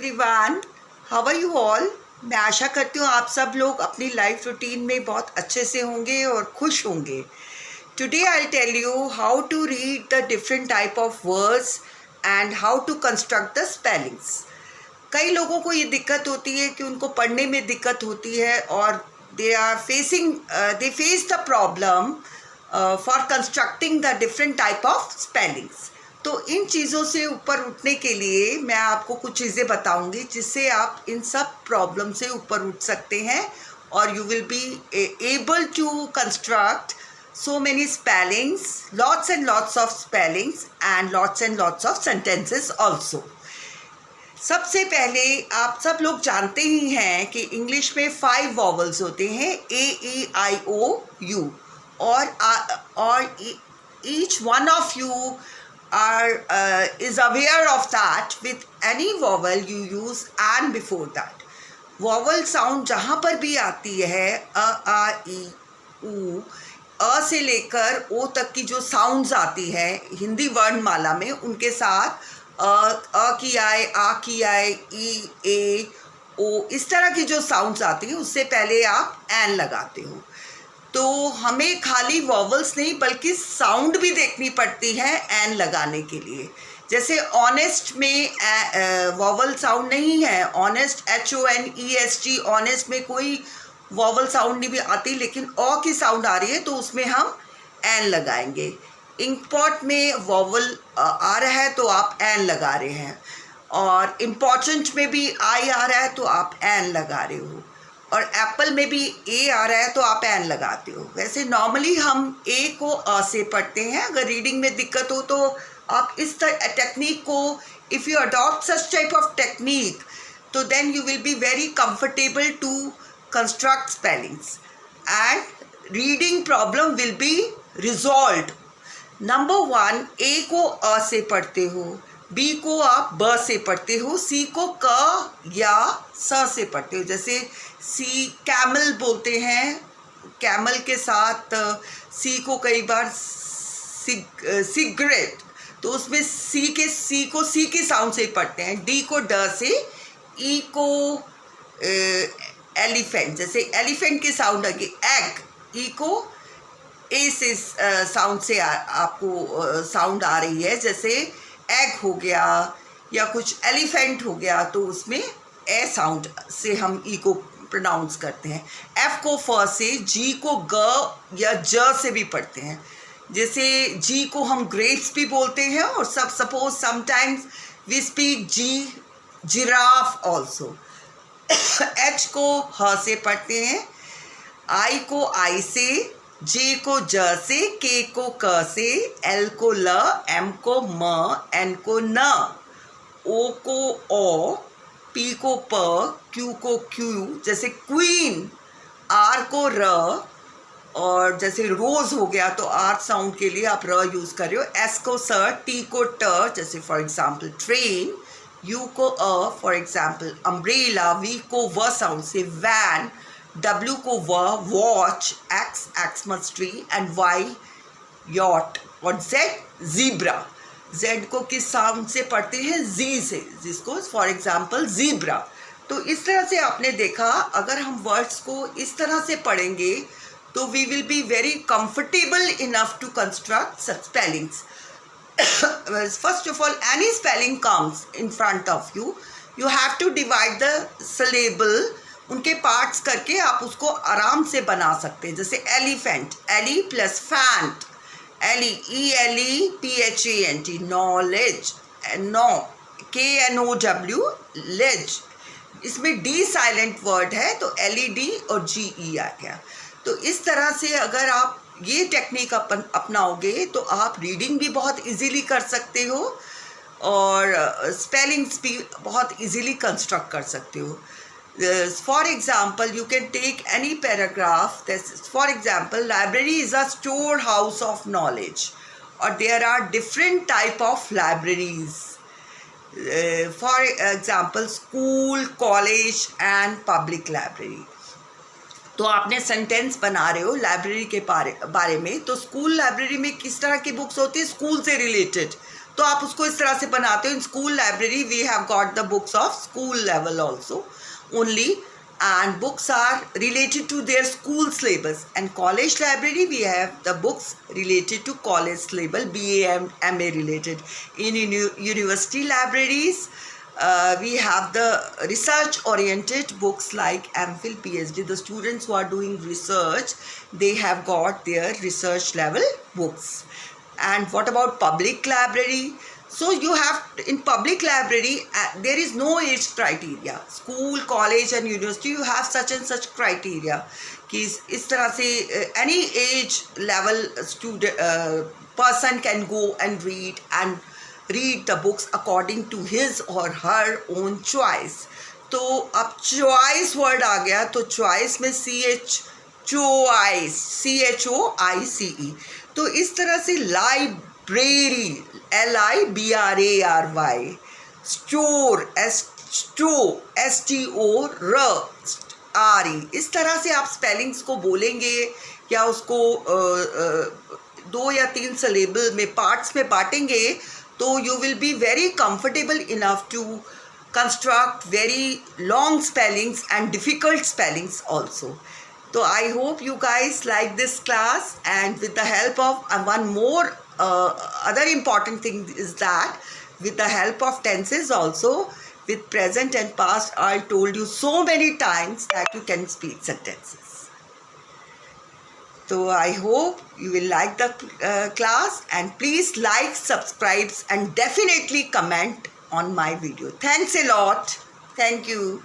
Everyone, how are you all. मैं आशा करती हूँ आप सब लोग अपनी लाइफ रूटीन में बहुत अच्छे से होंगे और खुश होंगे। Today I will tell you how to read the different type of words and how to construct the spellings. कई लोगों को ये दिक्कत होती है कि उनको पढ़ने में दिक्कत होती है और they face the problem for constructing the different type of spellings. तो इन चीज़ों से ऊपर उठने के लिए मैं आपको कुछ चीज़ें बताऊंगी जिससे आप इन सब प्रॉब्लम से ऊपर उठ सकते हैं और you will be able to construct so many spellings, lots and lots of spellings and lots of sentences also. सबसे पहले आप सब लोग जानते ही हैं कि इंग्लिश में 5 वॉवल्स होते हैं, A-E-I-O-U, और each one of you is aware of that. With any vowel you use and before that. Vowel sound जहाँ पर भी आती है, अ, आ, ई, ऊ, अ से लेकर ओ तक की जो साउंड्स आती है हिंदी वर्णमाला में, उनके साथ अ की आए, आ की आए, ई, ए, ओ, इस तरह की जो साउंड्स आती हैं उससे पहले आप एन लगाते हो। तो हमें खाली वॉवल्स नहीं बल्कि साउंड भी देखनी पड़ती है एन लगाने के लिए। जैसे ऑनेस्ट में वॉवल साउंड नहीं है, ऑनेस्ट HONEST, ऑनेस्ट में कोई वॉवल साउंड नहीं भी आती, लेकिन ओ की साउंड आ रही है तो उसमें हम एन लगाएंगे। इम्पॉर्ट में वॉवल आ रहा है तो आप एन लगा रहे हैं, और इम्पॉर्टेंट में भी आई आ रहा है तो आप एन लगा रहे हो, और एप्पल में भी ए आ रहा है तो आप एन लगाते हो। वैसे नॉर्मली हम ए को अ से पढ़ते हैं। अगर रीडिंग में दिक्कत हो तो आप इस टेक्निक को, if you adopt such type of technique, तो then you will be very comfortable to construct spellings and reading problem will be resolved. Number 1, A को अ से पढ़ते हो, B को आप ब से पढ़ते हो, C को क या स से पढ़ते हो। जैसे C कैमल बोलते हैं, कैमल के साथ C को कई बार सिगरेट, तो उसमें C को C की साउंड से पढ़ते हैं। D को ड से, E को एलिफेंट, जैसे एलिफेंट की साउंड आएगी एग, ई को ए से साउंड से आपको साउंड आ रही है। जैसे एग हो गया या कुछ एलिफेंट हो गया तो उसमें ए साउंड से हम ई को प्रोनाउंस करते हैं। एफ को फ से, जी को ग या ज से भी पढ़ते हैं। जैसे जी को हम ग्रेप्स भी बोलते हैं, और suppose sometimes we speak G giraffe also. H को ह से पढ़ते हैं, आई को आई से, जे को ज से, के को क से, एल को ल, एम को म, एन को न, ओ को ओ, पी को प, क्यू को क्यू, जैसे क्वीन, आर को र, और जैसे रोज हो गया तो आर साउंड के लिए आप र यूज कर रहे हो। एस को स, टी को ट, जैसे फॉर एग्जाम्पल ट्रेन, यू को अ, फॉर एग्जाम्पल अम्ब्रेला, वी को व साउंड से वैन, डब्ल्यू को व watch, Xmas tree, and Y yacht, और जेड जीब्रा। जेड को किस साउंड से पढ़ते हैं? जी से, जिसको फॉर एग्जाम्पल जीब्रा। तो इस तरह से आपने देखा, अगर हम वर्ड्स को इस तरह से पढ़ेंगे तो we will be very comfortable enough to construct such spellings. First of all, any spelling comes in front of you, you have to divide the syllable, उनके पार्ट्स करके आप उसको आराम से बना सकते हैं. जैसे elephant, ele plus phant, ele ELEPHANT, knowledge, know KNOW, ledge. इसमें डी साइलेंट वर्ड है तो LED और GE आ गया. तो इस तरह से अगर आप ये टेक्निक अपनाओगे तो आप रीडिंग भी बहुत इजीली कर सकते हो और स्पेलिंग्स भी बहुत इजीली कंस्ट्रक्ट कर सकते हो. For example, you can take any paragraph. For example, library is a store house of knowledge, और there are different type of libraries. For example, school, college and public library. तो आपने sentence बना रहे हो library के बारे में, तो स्कूल लाइब्रेरी में किस तरह की बुक्स होती है? स्कूल से रिलेटेड, तो आप उसको इस तरह से बनाते हो. In school library we have got the books of school level also only, and books are related to their school syllabus. And college library we have the books related to college syllabus, BA and MA related. In university libraries we have the research oriented books like MPhil, PhD. The students who are doing research, they have got their research level books. And what about public library? So you have, in public library there is no age criteria. School, college and university you have such and such criteria कि इस तरह से any age level student person can go and read the books according to his or her own choice. तो अब choice word आ गया, तो choice में CHOICE. तो इस तरह से library LIBRARY, store STORE, इस तरह से आप स्पेलिंग्स को बोलेंगे या उसको 2 या 3 सिलेबल में पार्ट्स में बांटेंगे तो you will be very comfortable enough to construct very long spellings and difficult spellings also. So I hope you guys like this class, and with the help of one more other important thing is that with the help of tenses also, with present and past, I told you so many times that you can speak sentences. So I hope you will like the class, and please like, subscribe and definitely comment on my video. Thanks a lot. Thank you.